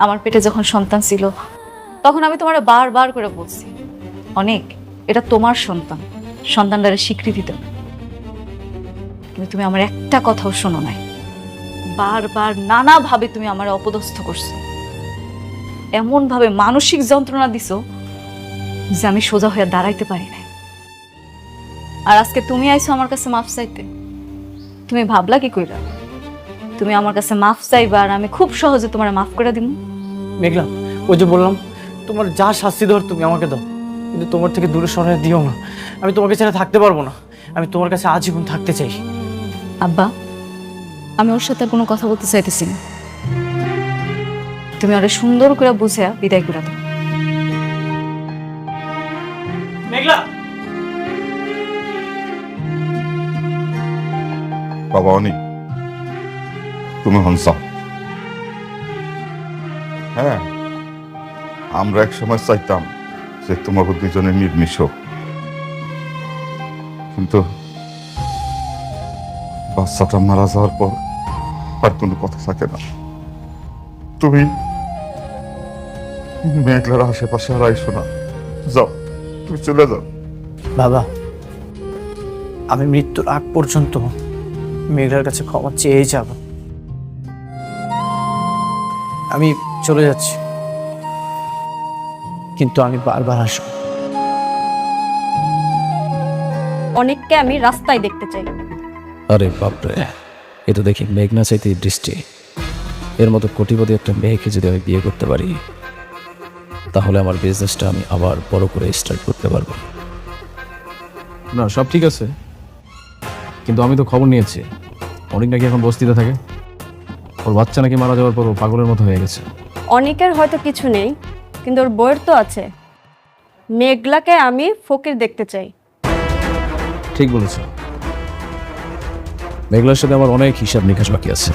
আমার পেটে যখন সন্তান ছিল তখন আমি তোমার বারবার করে বলছি, অনেক এটা তোমার সন্তান, সন্তানটারে স্বীকৃতি দেবে। কিন্তু তুমি আমার একটা কথাও শোনো নাই। বারবার নানাভাবে তুমি আমার অপদস্থ করছো, এমন ভাবে মানসিক যন্ত্রণা দিছো যে আমি সোজা হয়ে দাঁড়াইতে পারি না। আর আজকে তুমি আইছো আমার কাছে মাফ চাইতে, তুমি ভাবলা কি কইরা তুমি আমার কাছে মাফ চাইবা আর আমি খুব সহজে তোমার মাফ করে দিব? মেঘলা, ওই যে বললাম তোমার যা শাস্তি দেওয়ার তুমি আমাকে দাও, কিন্তু তোমার থেকে দূরে সরে দিও না। আমি তোমাকে ছেড়ে থাকতে পারবো না, আমি তোমার কাছে আজীবন থাকতে চাই। আব্বা, আমি ওর সাথে কোনো কথা বলতে চাইতেছি না, তুমি ওরে সুন্দর করে বুঝে বিদায় করে দাও। মেঘলা, বাবা অনেক তুমি হনস। হ্যাঁ, আমরা এক সময় চাইতাম যে তোমাকে দুজনে নির্মিষ, কিন্তু বাচ্চাটা মারা যাওয়ার পর আর কোনো কথা থাকে না। তুমি মেঘলার আশেপাশে আর আইসো না, যাও, তুমি চলে যাও। বাবা, আমি মৃত্যুর আগ পর্যন্ত মেঘলার কাছে ক্ষমা চেয়েই যাব। আমি চলে যাচ্ছি, কিন্তু আমি বারবার আসবো। অনেককে আমি রাস্তায় দেখতে চাই। আরে বাপরে, এ তো দেখি মেঘনা চাইতে বৃষ্টি। এর মতো কোটিপতি একটা মেয়েকে যদি আমি বিয়ে করতে পারি, তাহলে আমার বিজনেসটা আমি আবার বড় করে স্টার্ট করতে পারবো। না, সব ঠিক আছে, কিন্তু আমি তো খবর নিয়েছি অনেক নাকি এখন বস্তিতে থাকে। ওর বাচ্চা নাকি মারা যাওয়ার পর ও পাগলের মতো হয়ে গেছে। অনেকের হয়তো কিছু নেই, কিন্তু ওর বইয়ের তো আছে। মেঘলাকে আমি ফকির দেখতে চাই। ঠিক বলেছ। মেঘলার সাথে আমার অনেক হিসাব নিকাশ বাকি আছে।